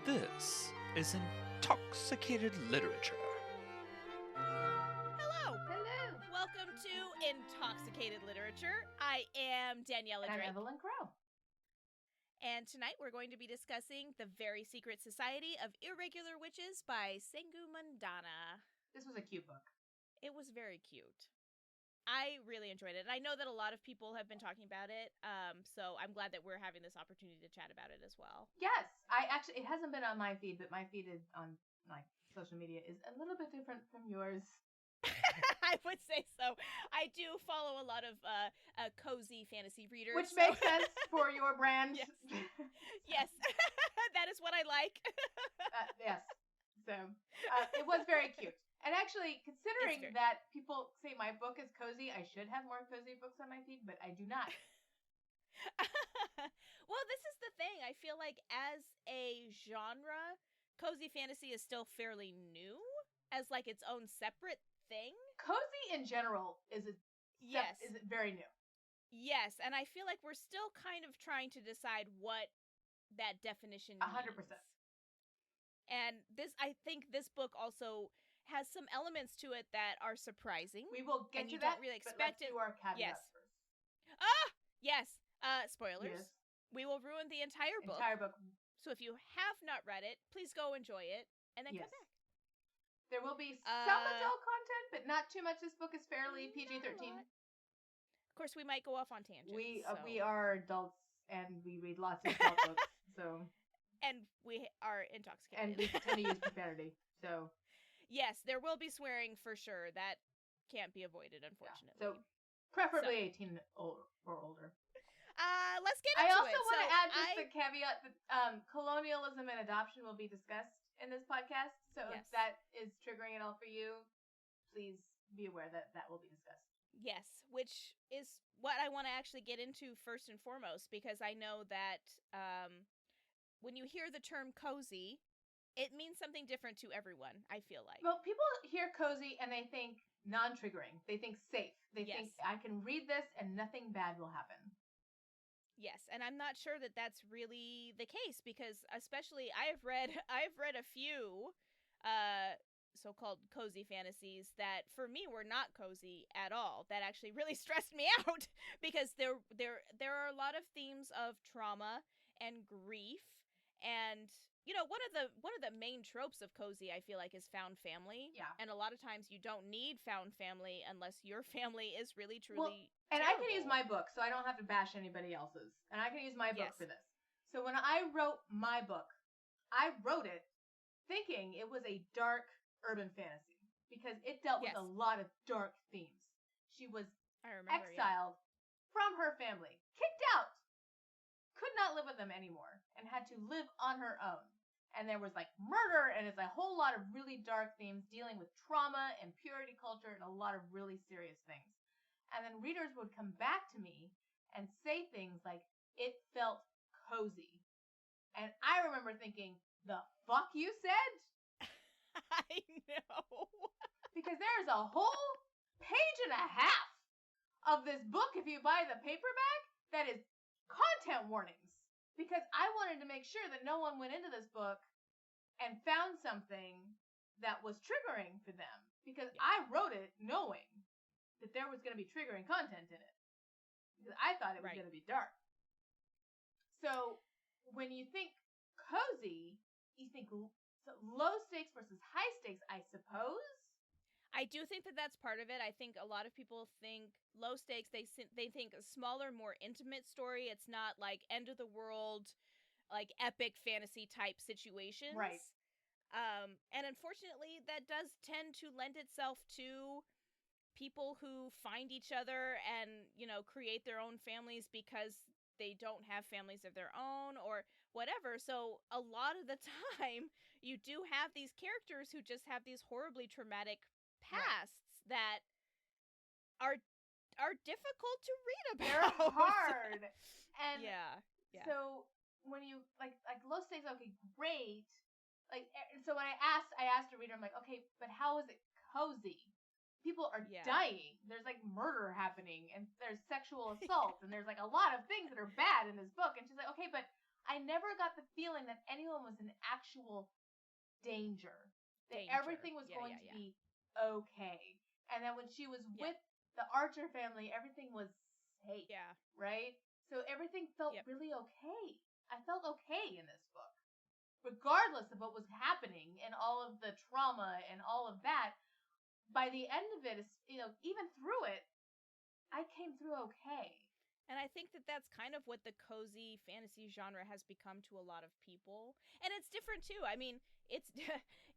This is Intoxicated Literature. Hello! Hello! Welcome to Intoxicated Literature. I am Daniella And I'm Drake. Evelyne Crow. And tonight we're going to be discussing The Very Secret Society of Irregular Witches by Sengu Mandana. This was a cute book. It was very cute. I really enjoyed it. And I know that a lot of people have been talking about it, so I'm glad that we're having this opportunity to chat about it as well. Yes, it hasn't been on my feed, but my feed is on like social media is a little bit different from yours. I would say so. I do follow a lot of cozy fantasy readers. Which makes sense for your brand. Yes. Yes. That is what I like. Yes. So, it was very cute. And actually, considering that people say my book is cozy, I should have more cozy books on my feed, but I do not. Well, this is the thing. I feel like as a genre, cozy fantasy is still fairly new as like its own separate thing. Cozy in general is very new. Yes, and I feel like we're still kind of trying to decide what that definition means. 100%. And I think this book also has some elements to it that are surprising. We will get to you that, don't really but expect let's it. do our caveats Yes. first. Yes. Spoilers. Yes. We will ruin the entire book. So if you have not read it, please go enjoy it and then come back. There will be some adult content, but not too much. This book is fairly PG-13. Of course, we might go off on tangents. We are adults and we read lots of adult books, so. And we are intoxicated. And we tend to use profanity, so. Yes, there will be swearing for sure. That can't be avoided, unfortunately. Yeah. So, preferably 18 or older. Let's get into it. I also want to add just the caveat that colonialism and adoption will be discussed in this podcast. So if that is triggering at all for you, please be aware that that will be discussed. Yes, which is what I want to actually get into first and foremost, because I know that when you hear the term cozy, it means something different to everyone, I feel like. Well, people hear cozy and they think non-triggering. They think safe. They think, I can read this and nothing bad will happen. Yes, and I'm not sure that that's really the case, because especially I've read a few so-called cozy fantasies that for me were not cozy at all. That actually really stressed me out because there are a lot of themes of trauma and grief, and you know, one of the main tropes of cozy, I feel like, is found family. Yeah. And a lot of times you don't need found family unless your family is really, truly and terrible. I can use my book, so I don't have to bash anybody else's. And I can use my book for this. So when I wrote my book, I wrote it thinking it was a dark urban fantasy because it dealt with a lot of dark themes. She was exiled from her family, kicked out, could not live with them anymore, and had to live on her own. And there was like murder, and it's a whole lot of really dark themes dealing with trauma and purity culture and a lot of really serious things. And then readers would come back to me and say things like, it felt cozy. And I remember thinking, the fuck you said? I know. Because there is a whole page and a half of this book, if you buy the paperback, that is content warnings. Because I wanted to make sure that no one went into this book and found something that was triggering for them. Because I wrote it knowing that there was going to be triggering content in it. Because I thought it was going to be dark. So when you think cozy, you think low stakes versus high stakes, I suppose. I do think that that's part of it. I think a lot of people think low stakes. They think a smaller, more intimate story. It's not like end of the world, like epic fantasy type situations. Right. And unfortunately, that does tend to lend itself to people who find each other and, you know, create their own families because they don't have families of their own or whatever. So a lot of the time, you do have these characters who just have these horribly traumatic pasts that are difficult to read about. They're hard. And so when you like low stakes, okay, great. Like, so when I asked a reader, I'm like, okay, but how is it cozy? People are dying. There's like murder happening, and there's sexual assault, and there's like a lot of things that are bad in this book. And she's like, okay, but I never got the feeling that anyone was in actual danger. That everything was going to be okay. And that when she was with the Archer family, everything was safe. Yeah. Right? So everything felt really okay. I felt okay in this book. Regardless of what was happening and all of the trauma and all of that, by the end of it, even through it, I came through okay. And I think that that's kind of what the cozy fantasy genre has become to a lot of people. And it's different too. I mean, it's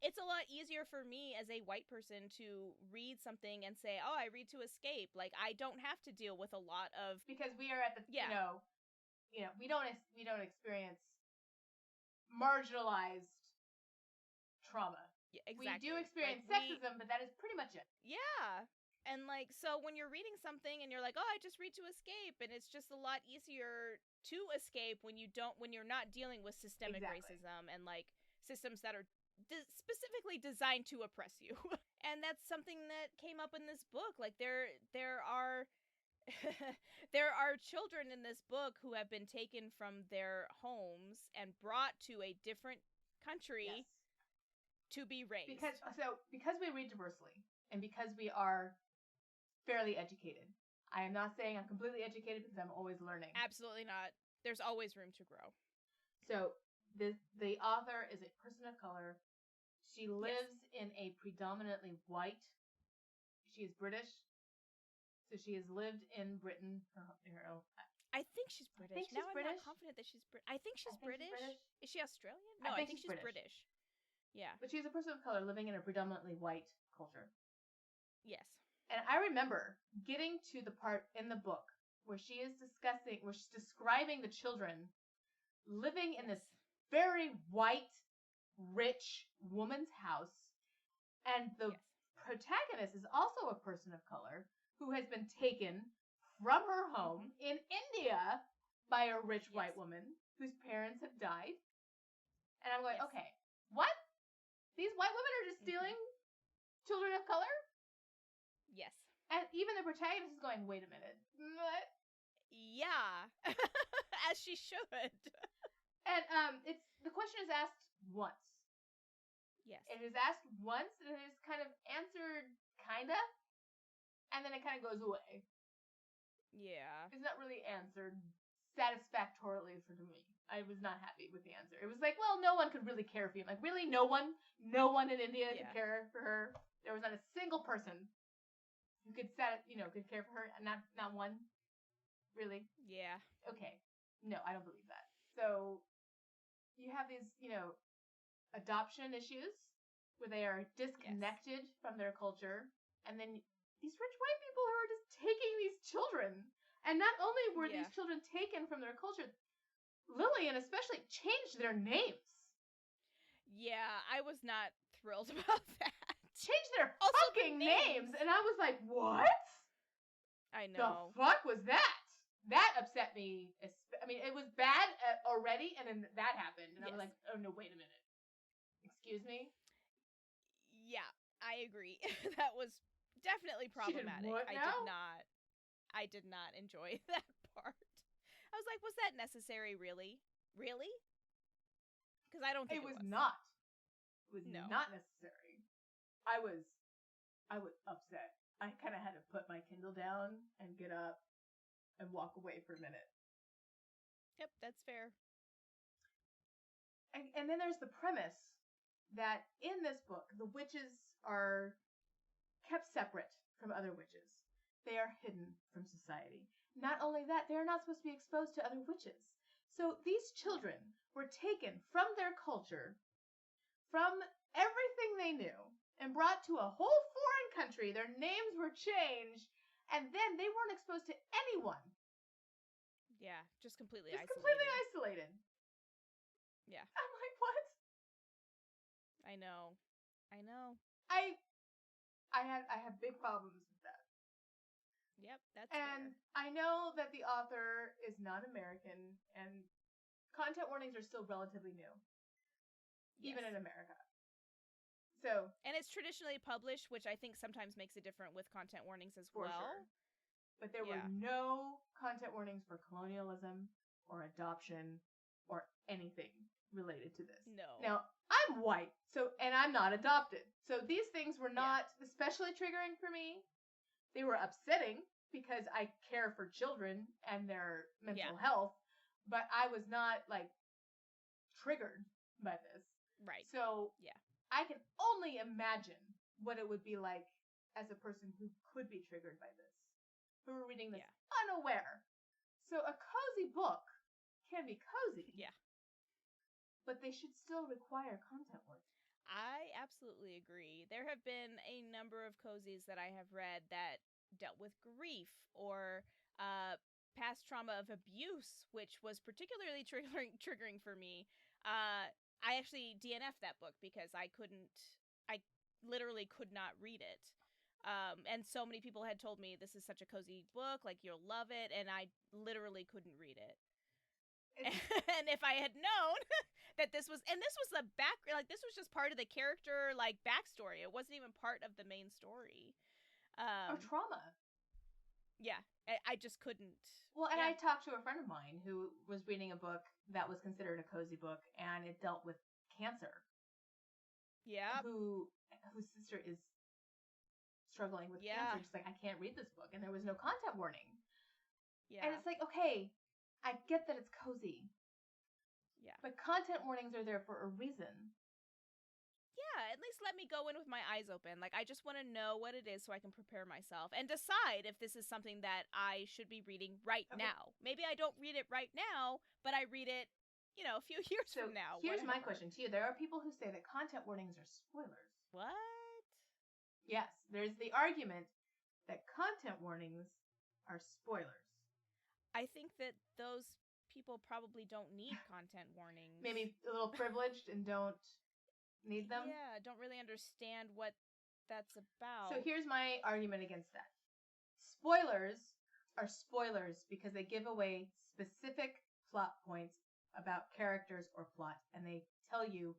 it's a lot easier for me as a white person to read something and say, "Oh, I read to escape." Like I don't have to deal with a lot of because we are at the we don't experience marginalized trauma. Yeah, exactly. We do experience sexism, but that is pretty much it. Yeah. And like, so when you're reading something and you're like, oh, I just read to escape, and it's just a lot easier to escape when you're not dealing with systemic racism and like systems that are specifically designed to oppress you. And that's something that came up in this book. Like there are there are children in this book who have been taken from their homes and brought to a different country to be raised. Because we read diversely and because we are fairly educated. I am not saying I'm completely educated because I'm always learning. Absolutely not. There's always room to grow. So the author is a person of color. She lives in a predominantly white. She is British. So she has lived in Britain her own. I think she's British. I'm not confident that she's British. I think she's British. Is she Australian? No, I think she's British. Yeah. But she's a person of color living in a predominantly white culture. Yes. And I remember getting to the part in the book where she's describing the children living in this very white, rich woman's house. And the protagonist is also a person of color who has been taken from her home in India by a rich white woman whose parents have died. And I'm going, okay, what? These white women are just stealing children of color? Yes. And even the protagonist is going, wait a minute. What? Yeah. As she should. And the question is asked once. Yes. It is asked once, and it is kind of answered, kinda, and then it kind of goes away. Yeah. It's not really answered satisfactorily for me. I was not happy with the answer. It was like, well, no one could really care for you. I'm like, really? No one in India could care for her? There was not a single person who could could care for her, and not one? Really? Yeah. Okay. No, I don't believe that. So you have these, adoption issues where they are disconnected from their culture, and then these rich white people who are just taking these children. And not only were these children taken from their culture, Lillian especially changed their names. Yeah, I was not thrilled about that. Changed their fucking names, and I was like, what? I know. The fuck was that? That upset me. I mean, it was bad already, and then that happened, and I was like, oh no, wait a minute. Excuse me? Yeah, I agree. That was definitely problematic. I did not enjoy that part. I was like, was that necessary, really? Really? Because I don't think it was. Not. It was not necessary. I was upset. I kind of had to put my Kindle down and get up and walk away for a minute. Yep, that's fair. And then there's the premise that in this book, the witches are kept separate from other witches. They are hidden from society. Not only that, they are not supposed to be exposed to other witches. So these children were taken from their culture, from everything they knew, and brought to a whole foreign country. Their names were changed, and then they weren't exposed to anyone. Yeah, just completely isolated. Yeah. I'm like, what? I know. I have big problems with that. Yep, that's and fair. I know that the author is not American, and content warnings are still relatively new, even in America. So, and it's traditionally published, which I think sometimes makes it different with content warnings as well. Sure. But there were no content warnings for colonialism or adoption or anything related to this. No. Now, I'm white, and I'm not adopted. So these things were not especially triggering for me. They were upsetting because I care for children and their mental health, but I was not, like, triggered by this. Right. So I can only imagine what it would be like as a person who could be triggered by this, who are reading this unaware. So a cozy book can be cozy. Yeah. But they should still require content warnings. I absolutely agree. There have been a number of cozies that I have read that dealt with grief or past trauma of abuse, which was particularly triggering for me. I actually DNF'd that book because I literally could not read it. And so many people had told me this is such a cozy book, like you'll love it, and I literally couldn't read it. And if I had known that this was the back, like this was just part of the character, like backstory. It wasn't even part of the main story. Or trauma. Yeah, I just couldn't. Well, and I talked to a friend of mine who was reading a book that was considered a cozy book, and it dealt with cancer. Yeah. Whose sister is struggling with cancer. She's like, I can't read this book, and there was no content warning. Yeah. And it's like, okay, I get that it's cozy. Yeah. But content warnings are there for a reason. Yeah, at least let me go in with my eyes open. Like, I just want to know what it is so I can prepare myself and decide if this is something that I should be reading right now. Maybe I don't read it right now, but I read it, a few years from now. Here's my question to you. There are people who say that content warnings are spoilers. What? Yes, there's the argument that content warnings are spoilers. I think that those people probably don't need content warnings. Maybe a little privileged and don't need them? Yeah, don't really understand what that's about. So here's my argument against that. Spoilers are spoilers because they give away specific plot points about characters or plot, and they tell you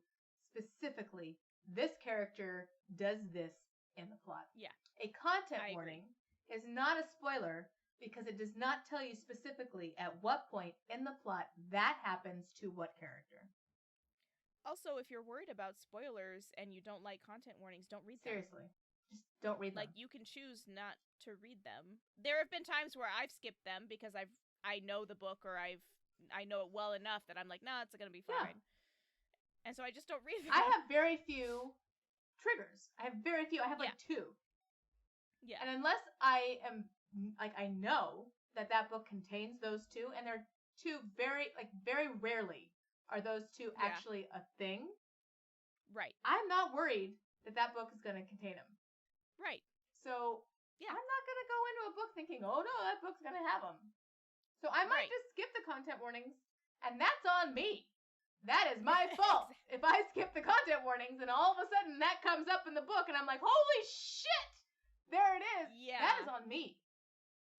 specifically, this character does this in the plot. Yeah. A content warning is not a spoiler because it does not tell you specifically at what point in the plot that happens to what character. Also, if you're worried about spoilers and you don't like content warnings, don't read them. Seriously. Just don't read them. Like, you can choose not to read them. There have been times where I've skipped them because I know the book or I know it well enough that I'm like, nah, it's gonna be fine. Yeah. And so I just don't read them. I have very few triggers. I have very few. I have like 2. Yeah. And unless I am, like, I know that book contains those 2, and they're 2 very rarely are those 2 actually a thing? Right. I'm not worried that book is going to contain them. Right. So, I'm not going to go into a book thinking, oh no, that book's going to have them. So I might just skip the content warnings, and that's on me. That is my fault. If I skip the content warnings and all of a sudden that comes up in the book and I'm like, holy shit, there it is. Yeah. That is on me.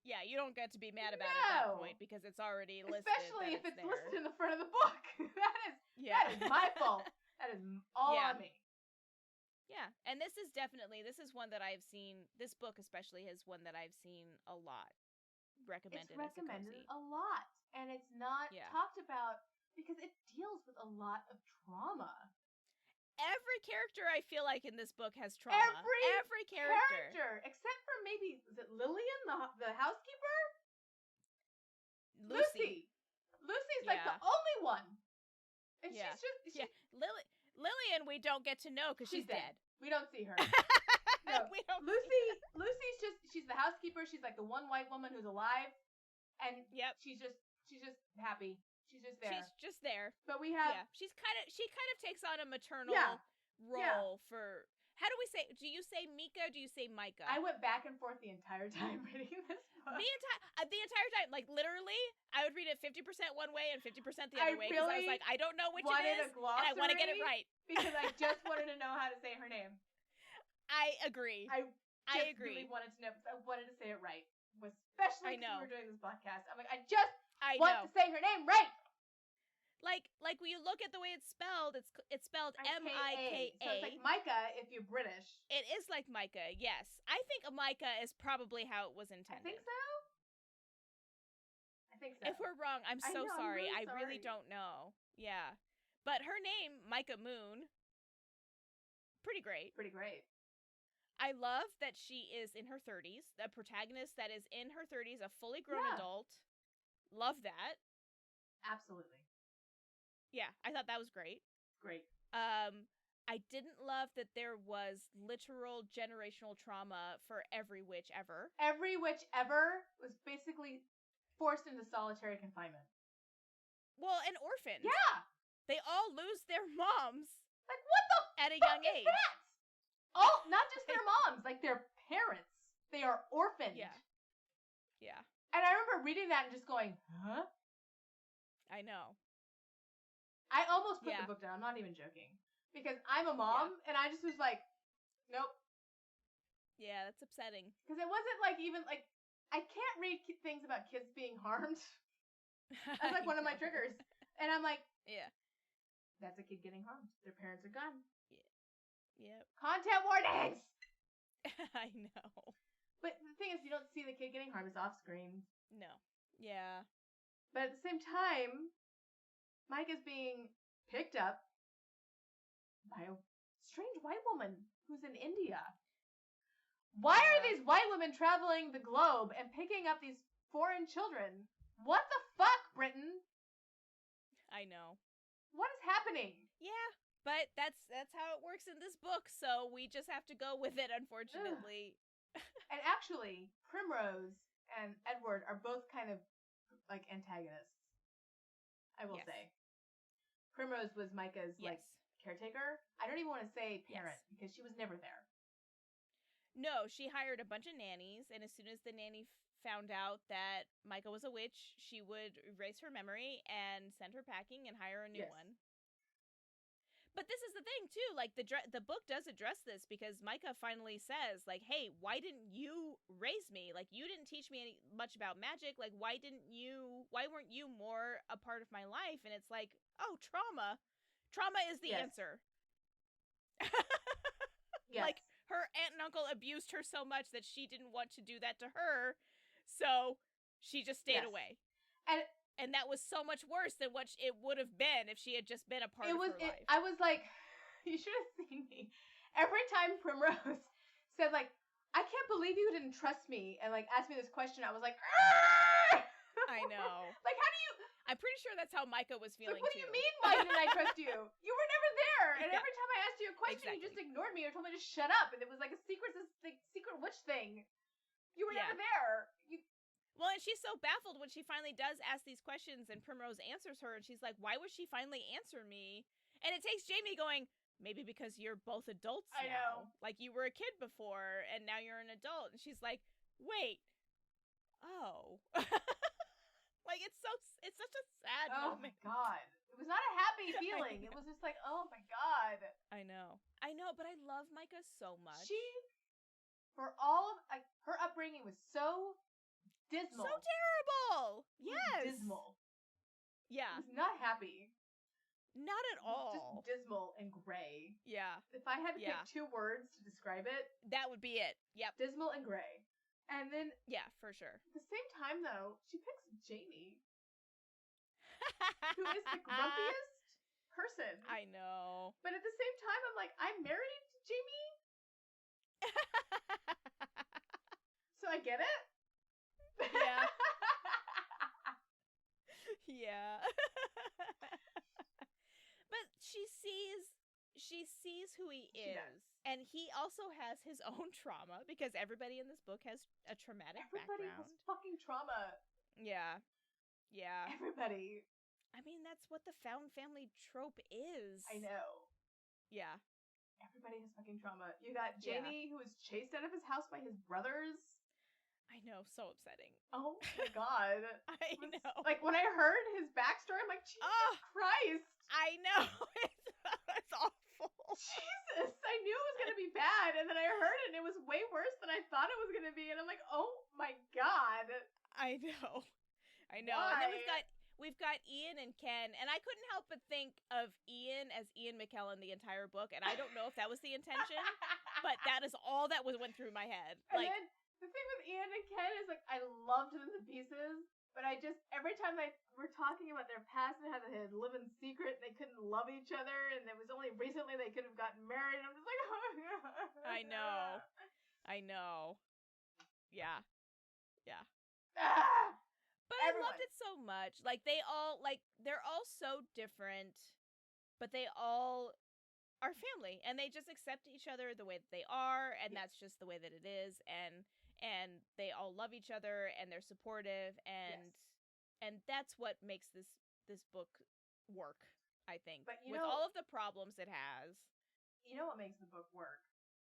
Yeah, you don't get to be mad about it at that point because it's already listed. Especially if it's listed in the front of the book. That is my fault. That is all on me. Yeah, and this is one that I've seen, this book especially is one that I've seen a lot recommended. It's recommended a lot, and it's not talked about because it deals with a lot of trauma. Every character I feel like in this book has trauma. Every character. Except for maybe, is it Lillian, the housekeeper? Lucy's like the only one. And she's just... Lillian we don't get to know because she's dead. We don't see her. No. Lucy's she's the housekeeper. She's like the one white woman who's alive. And she's just happy. She's just there. She's just there. But we have... Yeah. She kind of takes on a maternal role for... How do we say... Do you say Mika or do you say Micah? I went back and forth the entire time reading this book. The entire time. Like, literally, I would read it 50% one way and 50% the other way. Because I was like, I don't know which it is. And I want to get it right. Because I just wanted to know how to say her name. I agree. I really wanted to know. I wanted to say it right. Especially because we were doing this podcast. I'm like, I want to say her name right. Like when you look at the way it's spelled spelled Mika. So it's like Micah if you're British. It is like Micah, yes. I think Micah is probably how it was intended. I think so. If we're wrong, I'm so sorry. Really I really don't know. Yeah. But her name, Micah Moon, pretty great. Pretty great. I love that she is in her 30s, the protagonist that is in her 30s, a fully grown adult. Love that. Absolutely. Yeah, I thought that was great. Great. I didn't love that there was literal generational trauma for every witch ever. Every witch ever was basically forced into solitary confinement. Well, and orphaned. Yeah! They all lose their moms. Like, what the at a fuck young is age. That? Oh, not just their moms, like their parents. They are orphaned. Yeah. Yeah. And I remember reading that and just going, huh? I know. I almost put the book down. I'm not even joking. Because I'm a mom, and I just was like, nope. Yeah, that's upsetting. Because it wasn't like even like, I can't read things about kids being harmed. That's like one of my triggers. And I'm like, yeah. That's a kid getting harmed. Their parents are gone. Yep. Content warnings! I know. But the thing is, you don't see the kid getting harmed. It's off screen. No. Yeah. But at the same time, Mike is being picked up by a strange white woman who's in India. Why are these white women traveling the globe and picking up these foreign children? What the fuck, Britain? I know. What is happening? Yeah. But that's how it works in this book, so we just have to go with it, unfortunately. And actually, Primrose and Edward are both kind of like antagonists. I will say. Primrose was Micah's like caretaker. I don't even want to say parent because she was never there. No, she hired a bunch of nannies, and as soon as the nanny found out that Micah was a witch, she would erase her memory and send her packing and hire a new one. But this is the thing, too, like, the book does address this, because Micah finally says, like, hey, why didn't you raise me? Like, you didn't teach me much about magic, like, why weren't you more a part of my life? And it's like, oh, trauma. Trauma is the answer. Like, her aunt and uncle abused her so much that she didn't want to do that to her, so she just stayed away. And that was so much worse than what it would have been if she had just been a part of her life. I was like, you should have seen me. Every time Primrose said, like, I can't believe you didn't trust me, and, like, asked me this question, I was like, Arr! I know. Like, how do you... I'm pretty sure that's how Micah was feeling, like, what do you mean, why didn't I trust you? You were never there! And every time I asked you a question, you just ignored me or told me to shut up, and it was like a secret witch thing. You were never there. Well, and she's so baffled when she finally does ask these questions and Primrose answers her, and she's like, why would she finally answer me? And it takes Jamie going, maybe because you're both adults now. I know. Like, you were a kid before, and now you're an adult. And she's like, wait. Oh. Like, it's such a sad moment. Oh, my God. It was not a happy feeling. It was just like, oh, my God. I know, but I love Micah so much. For all of, like, her upbringing was so... dismal. So terrible. Yes. Dismal. Yeah. I was not happy. Not at all. Just dismal and gray. Yeah. If I had to pick 2 words to describe it, that would be it. Yep. Dismal and gray. And then, yeah, for sure. At the same time, though, she picks Jamie, who is the grumpiest person. I know. But at the same time, I'm like, I'm married to Jamie, so I get it. Yeah. Yeah. But she sees who he is. And he also has his own trauma, because everybody in this book has a traumatic background. Everybody has fucking trauma. Yeah. Yeah. Everybody. I mean, that's what the found family trope is. I know. Yeah. Everybody has fucking trauma. You got Jamie, who was chased out of his house by his brothers. I know, so upsetting. Oh my God. I know. Like, when I heard his backstory, I'm like, Jesus Christ. I know. It's awful. Jesus, I knew it was going to be bad, and then I heard it, and it was way worse than I thought it was going to be, and I'm like, oh my God. I know. Why? And then we've got Ian and Ken, and I couldn't help but think of Ian as Ian McKellen the entire book, and I don't know if that was the intention, but that is all that went through my head. And then, the thing with Ian and Ken is, like, I loved them to pieces, But I just, every time they were talking about their past and how they had lived in secret and they couldn't love each other, and it was only recently they could have gotten married, I'm just like, oh, God. I know. Yeah. Ah! But I loved it so much. Like, they're all so different, but they all are family, and they just accept each other the way that they are, and that's just the way that it is, and they all love each other, and they're supportive, and that's what makes this book work, I think. But with all of the problems it has. You know what makes the book work?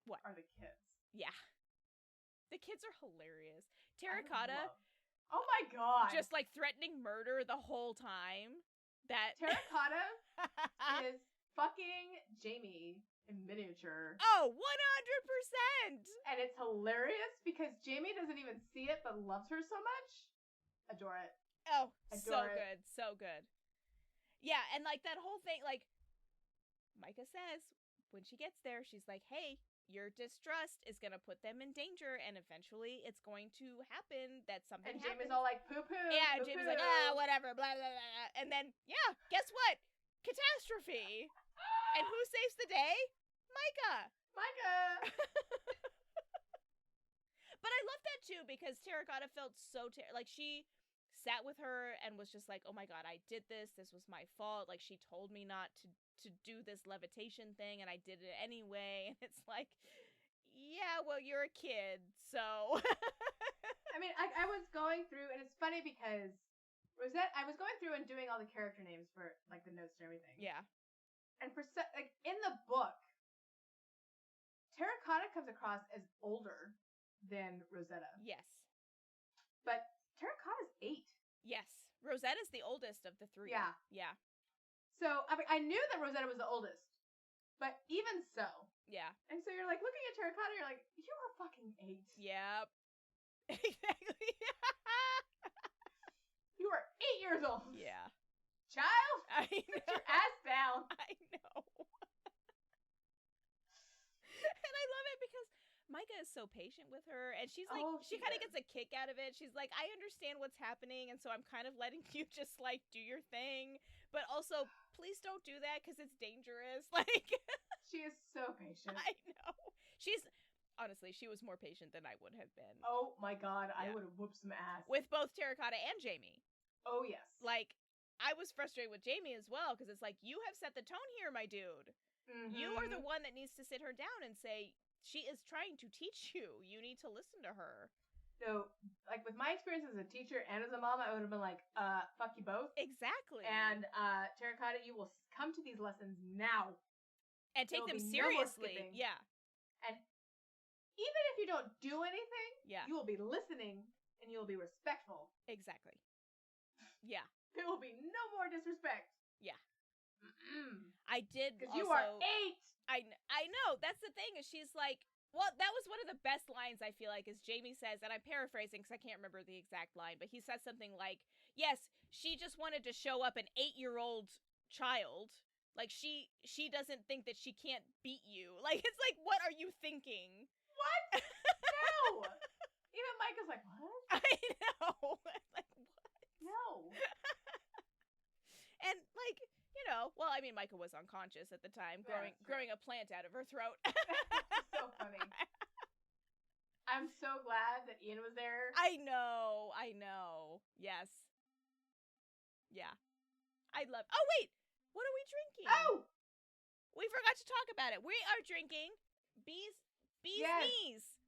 What? Are the kids. Yeah. The kids are hilarious. Terracotta. Oh my God. Just like threatening murder the whole time. That Terracotta is fucking Jamie in miniature. Oh, 100%! And it's hilarious because Jamie doesn't even see it but loves her so much. Adore it. Oh, so good. Yeah, and like that whole thing, like Micah says, when she gets there, she's like, hey, your distrust is going to put them in danger, and eventually it's going to happen that something happens. And Jamie's all like, poo-poo. Yeah, and Jamie's like, whatever, blah, blah, blah. And then, yeah, guess what? Catastrophe. And who saves the day? Micah. But I love that, too, because Terracotta felt so, like, she sat with her and was just like, oh my God, I did this. This was my fault. Like, she told me not to do this levitation thing, and I did it anyway. And it's like, yeah, well, you're a kid, so. I mean, I was going through, and it's funny because I was going through and doing all the character names for, like, the notes and everything. Yeah. And for, like, in the book, Terracotta comes across as older than Rosetta. Yes. But Terracotta's 8. Yes. Rosetta's the oldest of the 3. Yeah. Yeah. So, I mean, I knew that Rosetta was the oldest, but even so. Yeah. And so you're like, looking at Terracotta, you're like, you are fucking 8. Yep. Exactly. You are 8 years old. Yeah. Child, I know. Put your ass down. I know. And I love it because Micah is so patient with her, and she's like, she kind of gets a kick out of it. She's like, I understand what's happening, and so I'm kind of letting you just, like, do your thing, but also, please don't do that, because it's dangerous. Like, she is so patient. I know. Honestly, she was more patient than I would have been. Oh my God, yeah. I would have whooped some ass. With both Terracotta and Jamie. Oh, yes. Like, I was frustrated with Jamie as well, because it's like, you have set the tone here, my dude. Mm-hmm. You are the one that needs to sit her down and say, she is trying to teach you. You need to listen to her. So, like, with my experience as a teacher and as a mom, I would have been like, fuck you both. Exactly. And, Terracotta, you will come to these lessons now. And take them seriously. No, yeah. And even if you don't do anything, you will be listening and you will be respectful. Exactly. Yeah. There will be no more disrespect. Yeah. I did because you are 8. I know. That's the thing is she's like, well, that was one of the best lines I feel like is Jamie says, and I'm paraphrasing because I can't remember the exact line, but he says something like, yes, she just wanted to show up an 8-year-old child. Like, she doesn't think that she can't beat you. Like, it's like, what are you thinking? What? No! Even Micah's like, what? I know. Like, what? No. And, like, you know, well, I mean, Micah was unconscious at the time, growing a plant out of her throat. So funny. I'm so glad that Ian was there. I know. Yes. Yeah. Oh, wait! What are we drinking? Oh! We forgot to talk about it. We are drinking Bee's Knees.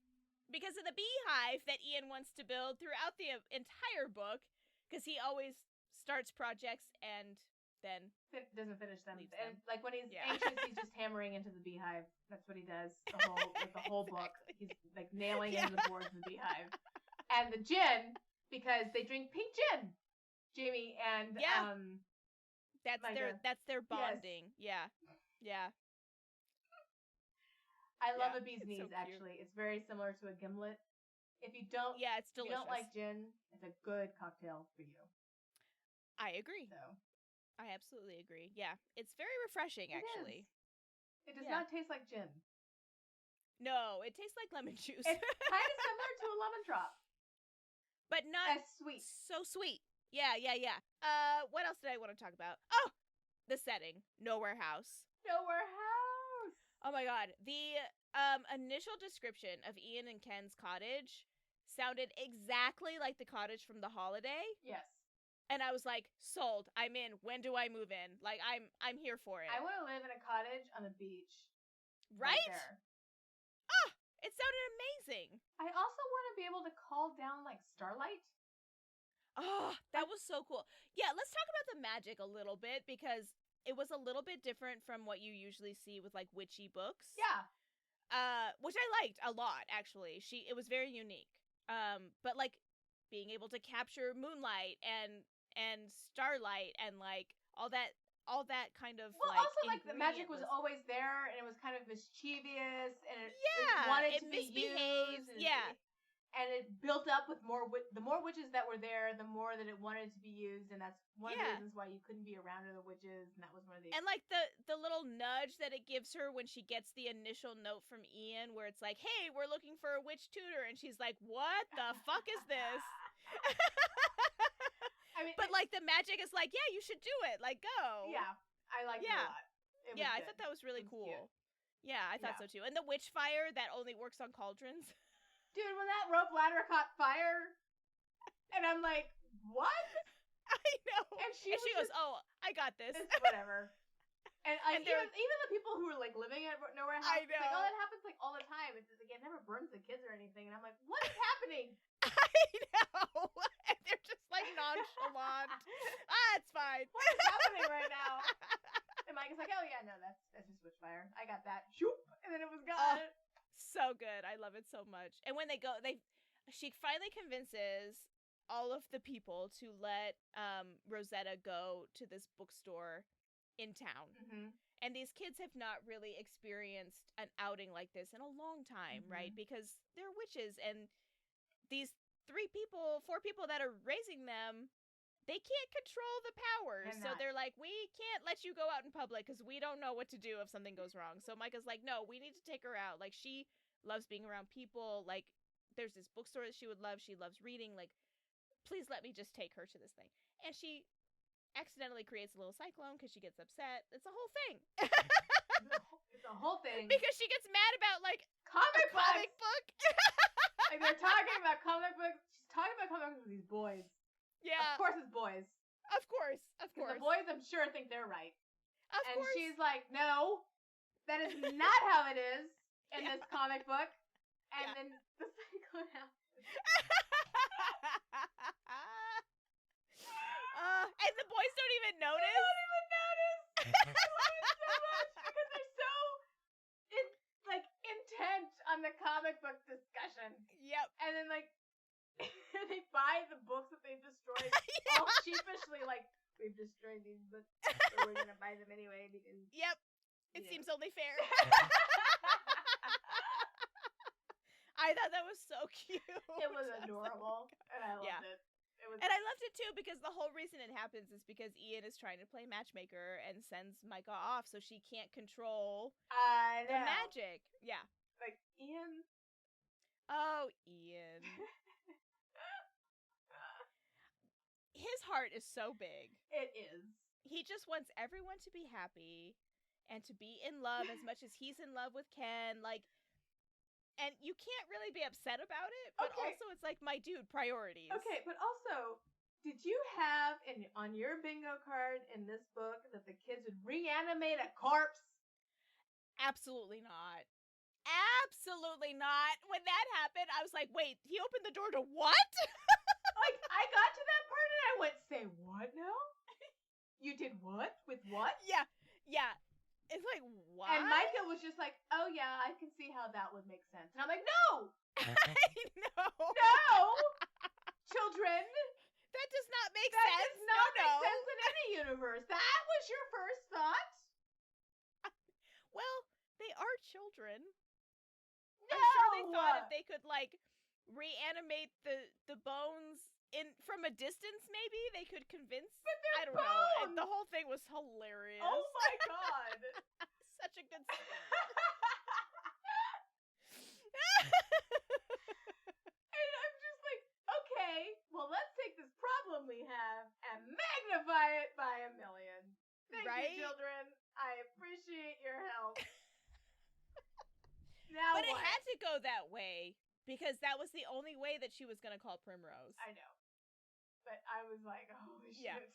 Because of the beehive that Ian wants to build throughout the entire book. Because he always starts projects and then doesn't finish them. And them. Like when he's anxious, he's just hammering into the beehive. That's what he does the whole book. He's like nailing into the boards of the beehive. And the gin, because they drink pink gin. Jamie and that's their bonding. Yes. Yeah. I love a bee's knees, actually. It's very similar to a gimlet. If you don't, it's delicious. If you don't like gin, it's a good cocktail for you. I agree. So, I absolutely agree. Yeah, it's very refreshing, actually. It does not taste like gin. No, it tastes like lemon juice. It's kind of similar to a lemon drop, but not as sweet. So sweet. Yeah. What else did I want to talk about? Oh, the setting. Nowhere House. Nowhere House. Oh my god. The initial description of Ian and Ken's cottage sounded exactly like the cottage from The Holiday. Yes. And I was like, sold. I'm in. When do I move in? Like, I'm here for it. I want to live in a cottage on the beach. Right? There. Oh, it sounded amazing. I also want to be able to call down, like, starlight. Oh, that was so cool. Yeah, let's talk about the magic a little bit, because it was a little bit different from what you usually see with, like, witchy books. Yeah. Which I liked a lot, actually. It was very unique. But, like, being able to capture moonlight and starlight and, like, all that kind of, well, like, also, like, the magic was always there, and it was kind of mischievous, and it wanted to be used. And it built up with the more witches that were there, the more that it wanted to be used, and that's one of the reasons why you couldn't be around other witches, and that was one of the... And, like, the little nudge that it gives her when she gets the initial note from Ian, where it's like, hey, we're looking for a witch tutor, and she's like, what the fuck is this? I mean, but, like, the magic is like, yeah, you should do it. Like, go. Yeah, I liked it a lot. I thought that was really cool. Cute. Yeah, I thought so, too. And the witch fire that only works on cauldrons. Dude, when that rope ladder caught fire, and I'm like, what? I know. And she goes, oh, I got this. It's whatever. And even the people who were, like, living at Nowhere House, I know. like, oh, that happens, like, all the time. It's just, like, it never burns the kids or anything. And I'm like, what is happening? I know. And they're just, like, nonchalant. It's fine. What is happening right now? And Mike is like, oh, yeah, no, that's just witchfire. I got that. Shoop. And then it was gone. So good. I love it so much. And when they go, she finally convinces all of the people to let Rosetta go to this bookstore in town. Mm-hmm. And these kids have not really experienced an outing like this in a long time, right? Because they're witches, and these 4 people that are raising them, they can't control the powers. So they're like, we can't let you go out in public because we don't know what to do if something goes wrong. So Micah's like, no, we need to take her out. Like, she loves being around people. Like, there's this bookstore that she would love. She loves reading. Like, please let me just take her to this thing. And she accidentally creates a little cyclone because she gets upset. It's a whole thing. It's a whole thing. Because she gets mad about, like, comic book. Like, they're talking about comic books. She's talking about comic books with these boys. Yeah. Of course it's boys. Of course. The boys, I'm sure, think they're right. Of course. She's like, no, that is not how it is in this comic book. And then the cyclone happens. And the boys don't even notice. They don't even notice. I love it so much because they're so intent on the comic book discussion. Yep. And then, like, they buy the books that they've destroyed all sheepishly, like, we've destroyed these books, so we're gonna buy them anyway because... Yep. It seems only fair. I thought that was so cute. It was adorable, and I loved it. And I loved it, too, because the whole reason it happens is because Ian is trying to play matchmaker and sends Micah off so she can't control the magic. Yeah. Like, Ian... Oh, Ian. His heart is so big. It is. He just wants everyone to be happy and to be in love as much as he's in love with Ken. Like, and you can't really be upset about it, but also it's like, my dude, priorities. Okay, but also, did you have on your bingo card in this book that the kids would reanimate a corpse? Absolutely not. Absolutely not. When that happened, I was like, wait, he opened the door to what? Like, I got to that part and I went, say what now? You did what? With what? Yeah. It's like, what? And Micah was just like, oh yeah, I can see how that would make sense. And I'm like, no! I know. No! Children! That does not make sense. That does not make sense in any universe. That was your first thought? Well, they are children. No! I'm sure they thought if they could, like, reanimate the bones from a distance, maybe they could convince. But they're I don't bones! know. And the whole thing was hilarious. Oh my god! Such a good scene. And I'm just like, okay, well, let's take this problem we have right? you, children. I appreciate your help. Now but what? It had to go that way because that was the only way that she was going to call Primrose. I know. But I was like, holy shit.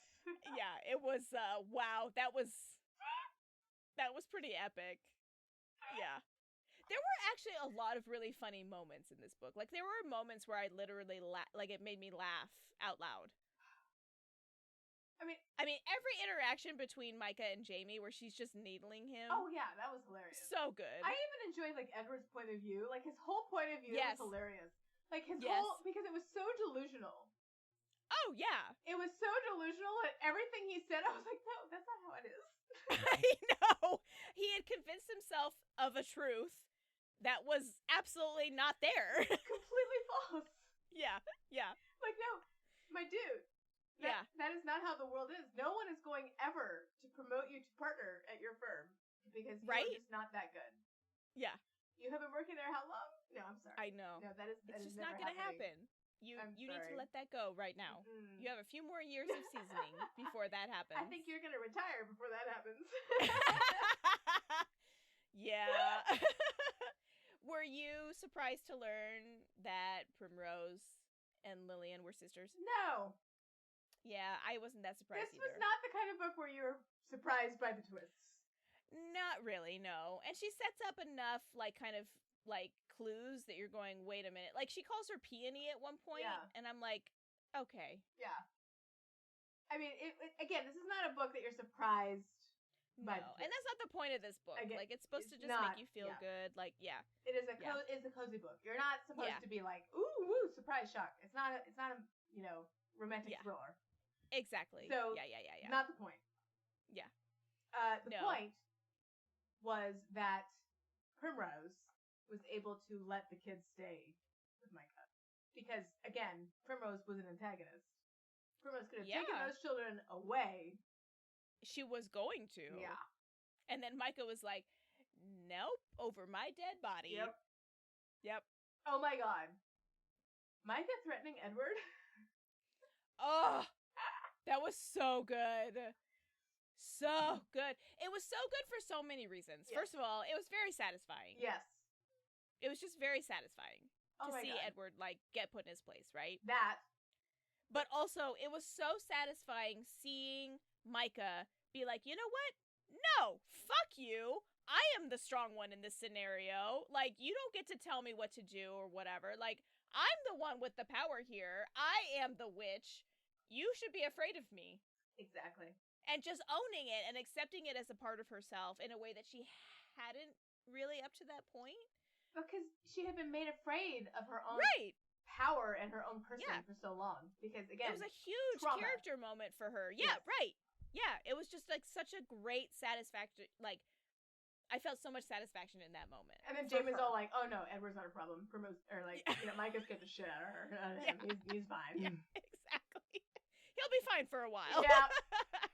Yeah, it was, wow, that was pretty epic. Yeah. There were actually a lot of really funny moments in this book. Like, there were moments where I literally, it made me laugh out loud. I mean, every interaction between Micah and Jamie where she's just needling him. Oh, yeah, that was hilarious. So good. I even enjoyed, like, Edward's point of view. Like, his whole point of view was hilarious. Like, his whole, because it was so delusional. Oh, yeah. It was so delusional, and everything he said, I was like, no, that's not how it is. I know. He had convinced himself of a truth that was absolutely not there. Completely false. Yeah. Like, no, my dude. That is not how the world is. No one is going ever to promote you to partner at your firm because you're just not that good. Yeah. You have been working there how long? No, I'm sorry. I know. No, that is just not going to happen. You need to let that go right now. Mm-hmm. You have a few more years of seasoning before that happens. I think you're going to retire before that happens. Yeah. Were you surprised to learn that Primrose and Lillian were sisters? No. Yeah, I wasn't that surprised either. This was not the kind of book where you're surprised by the twists. Not really, no. And she sets up enough, like, kind of, like, clues that you're going, wait a minute. Like, she calls her Peony at one point, and I'm like, okay. Yeah. I mean, again, this is not a book that you're surprised by. No, and that's not the point of this book. Again, like, it's supposed to just make you feel good. Like, It is it's a cozy book. You're not supposed to be like, ooh, woo, surprise, shock. It's not a romantic thriller. Exactly. So, not the point. Yeah. The point was that Primrose was able to let the kids stay with Micah. Because, again, Primrose was an antagonist. Primrose could have taken those children away. She was going to. Yeah. And then Micah was like, nope, over my dead body. Yep. Oh my god. Micah threatening Edward? Oh, that was so good. So good. It was so good for so many reasons. Yes. First of all, it was very satisfying. Yes. It was just very satisfying to see Edward, like, get put in his place, right? That. But also, it was so satisfying seeing Micah be like, you know what? No, fuck you. I am the strong one in this scenario. Like, you don't get to tell me what to do or whatever. Like, I'm the one with the power here. I am the witch. You should be afraid of me. Exactly. And just owning it and accepting it as a part of herself in a way that she hadn't really up to that point. Because she had been made afraid of her own power and her own person for so long. Because, again, it was a huge character moment for her. Yeah, right. Yeah, it was just, like, such a great satisfaction. Like, I felt so much satisfaction in that moment. And then Jamie's all like, oh no, Edward's not a problem. Micah scared the shit out of her. He's fine. Yeah, exactly. He'll be fine for a while. Yeah.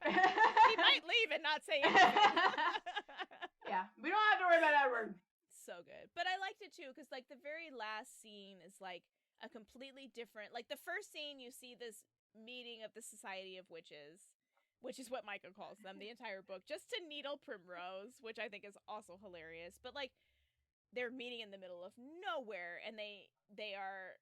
He might leave and not say anything. Yeah, we don't have to worry about Edward. So good. But I liked it too, because, like, the very last scene is, like, a completely different, like, the first scene you see this meeting of the Society of Witches, which is what Micah calls them, the entire book, just to needle Primrose, which I think is also hilarious. But, like, they're meeting in the middle of nowhere, and they are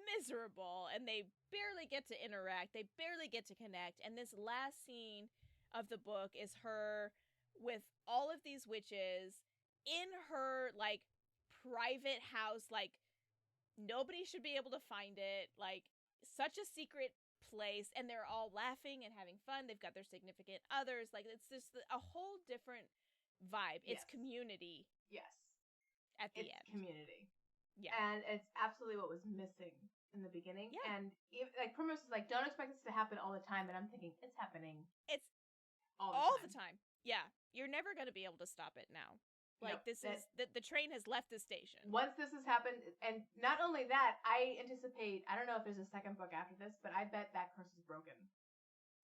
miserable, and they barely get to interact, they barely get to connect, and this last scene of the book is her with all of these witches in her, like, private house, like, nobody should be able to find it, like, such a secret place, and they're all laughing and having fun. They've got their significant others. Like, it's just a whole different vibe. It's community. Yes. At the end. Community. Yeah. And it's absolutely what was missing in the beginning. Yeah. And, like, Primrose is like, don't expect this to happen all the time. And I'm thinking, it's happening. It's all the time. Yeah. You're never going to be able to stop it now. Like, this is, the train has left the station. Once this has happened, and not only that, I anticipate, I don't know if there's a second book after this, but I bet that curse is broken.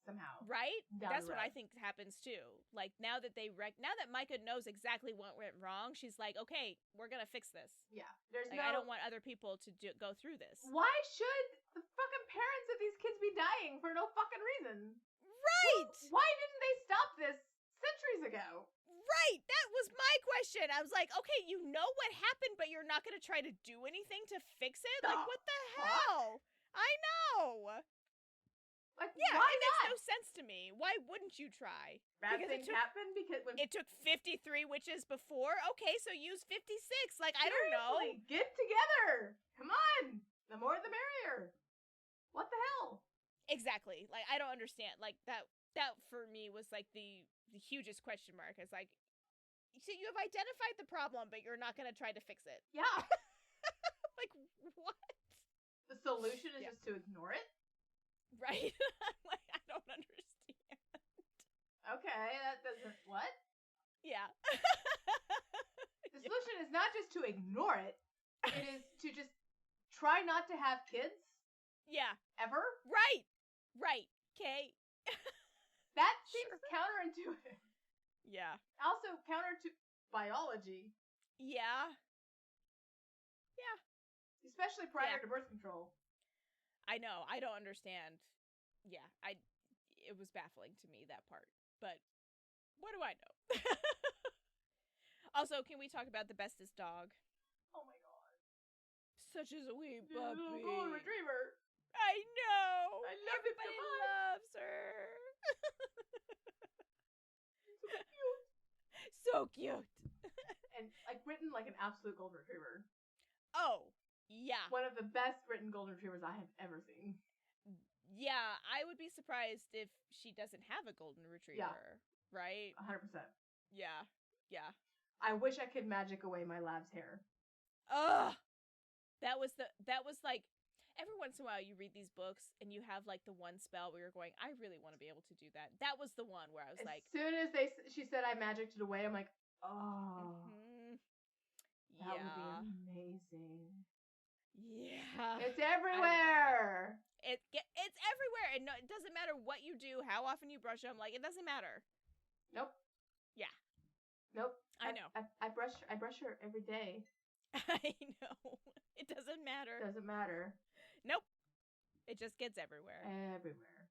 Somehow. Right? That's what I think happens, too. Like, now that now that Micah knows exactly what went wrong, she's like, okay, we're gonna fix this. Yeah. I don't want other people to go through this. Why should the fucking parents of these kids be dying for no fucking reason? Right! Why didn't they stop this centuries ago. Right, that was my question. I was like, okay, you know what happened, but you're not going to try to do anything to fix it? Like, what the hell? I know. Like, yeah, why it makes not? no sense to me. Why wouldn't you try? Bad things happen because when it took 53 witches before. Okay, so use 56. Like, I don't know. Get together. Come on. The more the merrier. What the hell? Exactly. Like, I don't understand. Like, that for me was like the hugest question mark. It's like, so you have identified the problem, but you're not going to try to fix it. Yeah. Like, what? The solution is just to ignore it? Right? Like, I don't understand. Okay, that doesn't... What? Yeah. The solution is not just to ignore it. It is to just try not to have kids. Yeah. Ever? Right. Right. Okay. That seems counterintuitive. Yeah. Also counter to biology. Yeah. Yeah. Especially prior to birth control. I know. I don't understand. Yeah. It was baffling to me, that part. But what do I know? Also, can we talk about the bestest dog? Oh my god. Such as a wee puppy. Little golden retriever. I know. I love Everybody loves her. So cute. And like written like an absolute golden retriever. Oh, yeah. One of the best written golden retrievers I have ever seen. Yeah, I would be surprised if she doesn't have a golden retriever. Right? 100%. Yeah. Yeah. I wish I could magic away my lab's hair. Ugh. That was like, every once in a while you read these books and you have like the one spell where you're going, I really want to be able to do that. That was the one where I was like, as soon as she said I magicked it away, I'm like, oh, that would be amazing. Yeah. It's everywhere. It's everywhere, and no, it doesn't matter what you do, how often you brush them. Like, it doesn't matter. Nope. Yeah. Nope. I know. I brush her every day. I know. It doesn't matter. Doesn't matter. Nope. It just gets everywhere. Everywhere.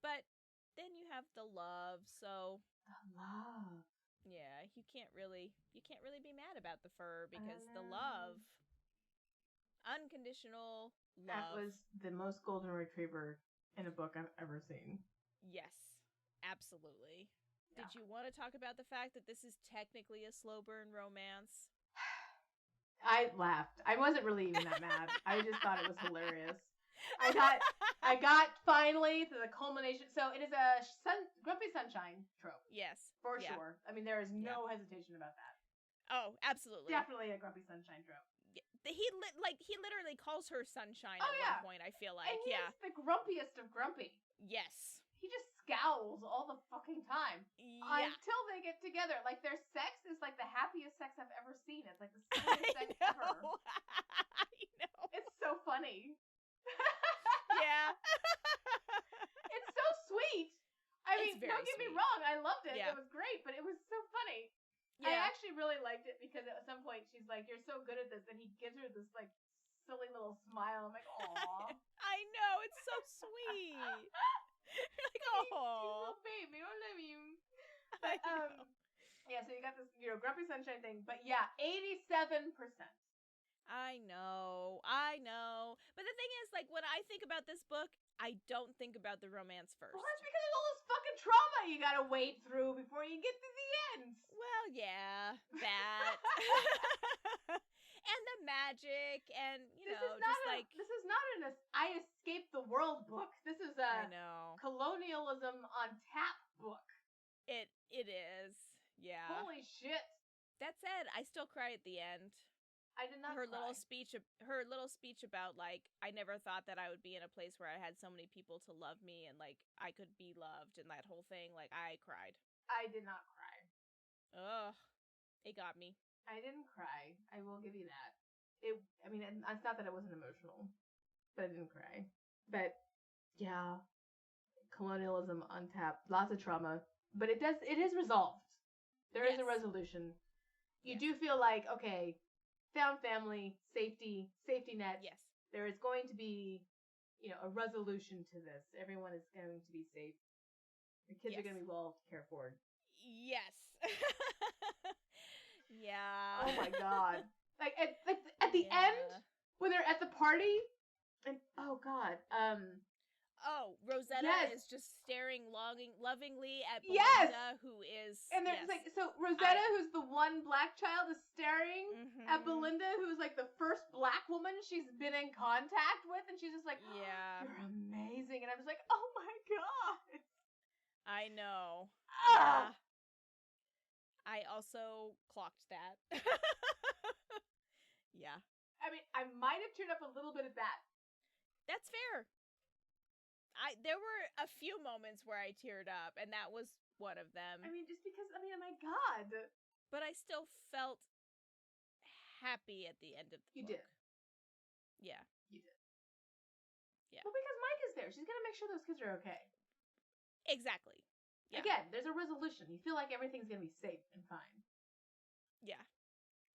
But then you have the love, so the love. Yeah, you can't really be mad about the fur because the love, unconditional love. That was the most golden retriever in a book I've ever seen. Yes, absolutely. Yeah. Did you want to talk about the fact that this is technically a slow burn romance? I laughed. I wasn't really even that mad. I just thought it was hilarious. I got finally to the culmination. So it is a Grumpy Sunshine trope. Yes. For sure. I mean, there is no hesitation about that. Oh, absolutely. Definitely a Grumpy Sunshine trope. He literally calls her Sunshine at one point, I feel like. And he's the grumpiest of grumpy. Yes. He just scowls all the fucking time. Yeah. Until they get together. Like, their sex is like the happiest sex I've ever seen. It's like the sweetest sex ever. I know. It's so funny. Yeah. It's so sweet. I mean, don't get me wrong. I loved it. Yeah. It was great, but it was so funny. Yeah. I actually really liked it because at some point she's like, "You're so good at this," and he gives her this like silly little smile. I'm like, "Aw." I know. It's so sweet. Like, oh, little baby, I love you. But, yeah, so you got this, Grumpy Sunshine thing, but yeah, 87%. I know. But the thing is, like, when I think about this book, I don't think about the romance first. Well, that's because of all this fucking trauma you gotta wade through before you get to the end. Well, yeah, that. And the magic, and, this is not an I Escaped the World book. This is a colonialism on tap book. It is. Yeah. Holy shit. That said, I still cry at the end. I did not her cry. Her little speech about, like, I never thought that I would be in a place where I had so many people to love me and, like, I could be loved, and that whole thing, like, I cried. I did not cry. Ugh. It got me. I didn't cry. I will give you that. It's not that it wasn't emotional, but I didn't cry. But yeah, colonialism untapped, lots of trauma, but it is resolved. There is a resolution. You do feel like, okay, found family, safety net. Yes. There is going to be, a resolution to this. Everyone is going to be safe. The kids are going to be well cared for. Yes. Yeah. Oh my god. Like at the end when they're at the party and oh god. Oh, Rosetta yes. is just staring lovingly at yes. Belinda, who is and there's yes. like so Rosetta, who's the one black child, is staring Mm-hmm. at Belinda, who's like the first black woman she's been in contact with, and she's just like, yeah, you're amazing, and I'm just like, oh my god. I know. Ah! Yeah. I also clocked that. Yeah. I mean, I might have turned up a little bit at that. That's fair. There were a few moments where I teared up, and that was one of them. I mean, just because, oh my god. But I still felt happy at the end of the book. You did. Yeah. You did. Yeah. Well, because Mike is there. She's gonna make sure those kids are okay. Exactly. Yeah. Again, there's a resolution. You feel like everything's gonna be safe and fine. Yeah.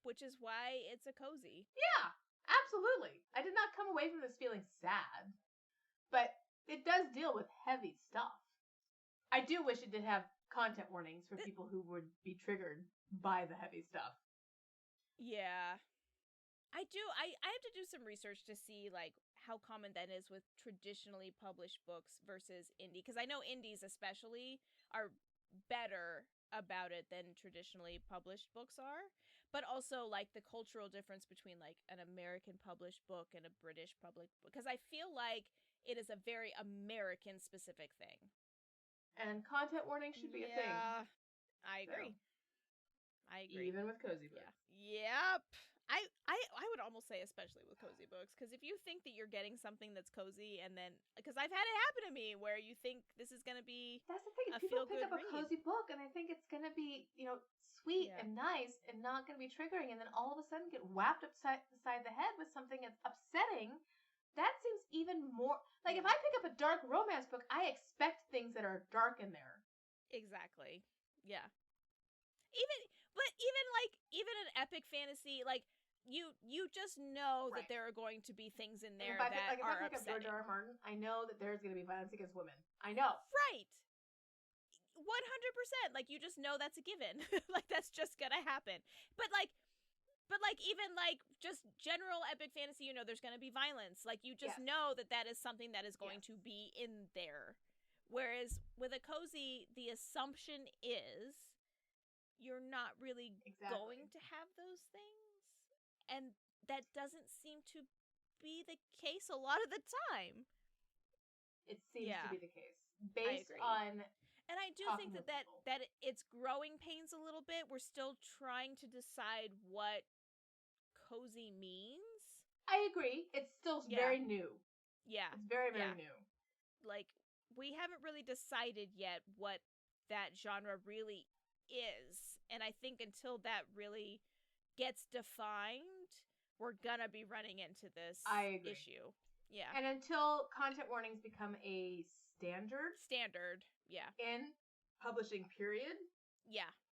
Which is why it's a cozy. Yeah, absolutely. I did not come away from this feeling sad. But it does deal with heavy stuff. I do wish it did have content warnings for people who would be triggered by the heavy stuff. Yeah. I do. I have to do some research to see, like, how common that is with traditionally published books versus indie. Because I know indies especially are better about it than traditionally published books are. But also, like, the cultural difference between, like, an American published book and a British published book. Because I feel like it is a very American-specific thing. And content warning should be a thing. Yeah, I agree. So, I agree. Even with cozy books. Yeah. Yep. I would almost say especially with cozy books, because if you think that you're getting something that's cozy, and then, because I've had it happen to me where you think this is going to be that's the thing. People pick up a cozy book and I think it's going to be, sweet and nice and not going to be triggering, and then all of a sudden get whapped upside the head with something that's upsetting. That seems even more like if I pick up a dark romance book, I expect things that are dark in there. Exactly. Yeah. Even an epic fantasy, like you just know that there are going to be things in there that are upsetting. If I pick up George R. R. Martin, I know that there's going to be violence against women. I know. Right. 100%. Like, you just know that's a given. Like, that's just gonna happen. But even just general epic fantasy, there's gonna be violence. Like, you just know that is something that is going to be in there. Whereas with a cozy, the assumption is you're not really going to have those things. And that doesn't seem to be the case a lot of the time. It seems to be the case. Based on... And I do think that it's growing pains a little bit. We're still trying to decide what cozy means. I agree. It's still very new. Yeah. It's very, very new. Like, we haven't really decided yet what that genre really is. And I think until that really gets defined, we're gonna be running into this issue. Yeah. And until content warnings become a standard, in publishing period,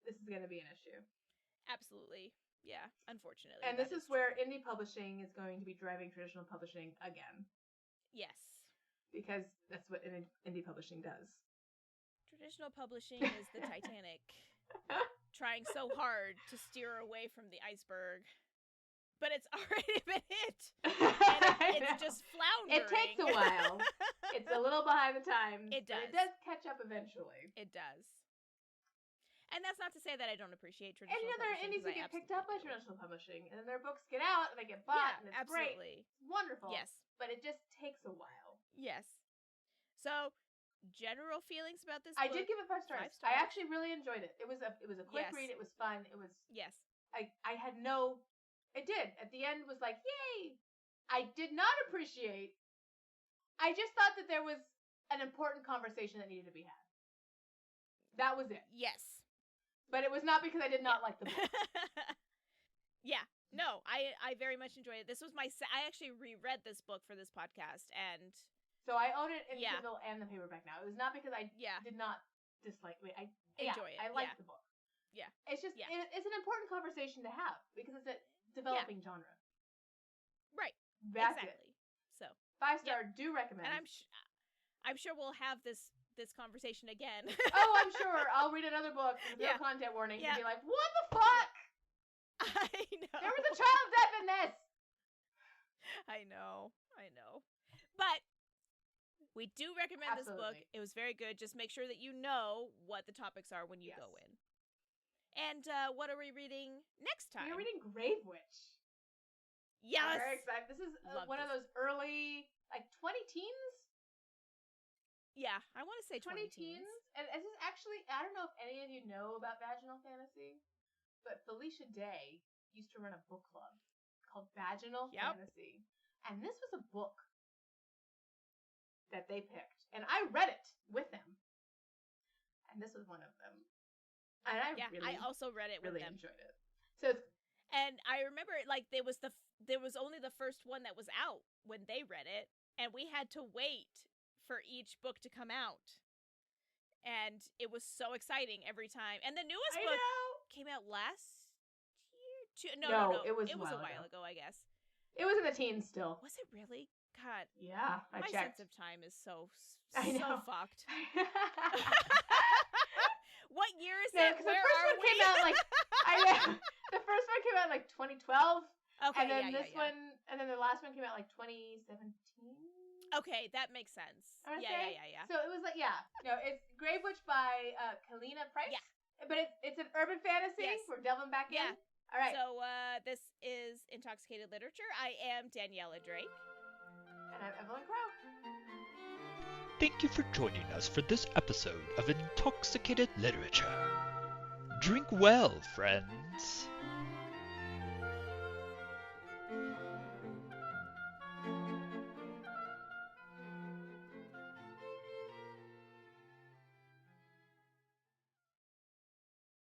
this is going to be an issue. Absolutely. Yeah, unfortunately. And this is where indie publishing is going to be driving traditional publishing again. Yes. Because that's what indie publishing does. Traditional publishing is the Titanic, trying so hard to steer away from the iceberg. But it's already been hit. And it's just floundering. It takes a while. It's a little behind the times. It does. But it does catch up eventually. It does. And that's not to say that I don't appreciate traditional publishing. And there are indies that get picked up by traditional publishing. And then their books get out and they get bought. And it's great. It's wonderful. Yes. But it just takes a while. Yes. So, general feelings about this book? I did give it 5 stars. 5 stars. I actually really enjoyed it. It was a quick read. It was fun. It was... Yes. I had no... It did. At the end was like, yay! I did not appreciate... I just thought that there was an important conversation that needed to be had. That was it. Yes. But it was not because I did not like the book. Yeah. No, I very much enjoyed it. This was I actually reread this book for this podcast, and... So I own it in Kindle and the paperback now. It was not because I did not dislike it. I enjoy it. I liked the book. Yeah. It's just, it's an important conversation to have because it's a developing genre. Right. That's exactly. It. So 5-star, do recommend. And I'm sure we'll have this this conversation again. Oh, I'm sure. I'll read another book with no content warning and be like, what the fuck? I know. There was a child death in this! I know. But we do recommend this book. It was very good. Just make sure that you know what the topics are when you go in. And what are we reading next time? We're reading Grave Witch. Yes! I'm very excited. This is one of those early, 20 teens? Yeah, I want to say 20 teens. And this is actually, I don't know if any of you know about vaginal fantasy, but Felicia Day used to run a book club called Vaginal Fantasy. And this was a book that they picked. And I read it with them. And this was one of them. And I also read it with them. Enjoyed it. So and I remember there was only the first one that was out when they read it, and we had to wait for each book to come out. And it was so exciting every time. And the newest book came out last year. No. It was a while ago, I guess. It was in the teens still. Was it really? God. Yeah, I checked. My sense of time is so fucked. What year is it? Because the first one came out the first one came out 2012. Okay, and then this one, and then the last one came out 2017. Okay, that makes sense. Yeah. So it was it's Grave Witch by Kalina Price. Yeah. But it's an urban fantasy. Yes. We're delving back in. All right. So this is Intoxicated Literature. I am Daniella Drake. And I'm Evelyn Crow. Thank you for joining us for this episode of Intoxicated Literature. Drink well, friends.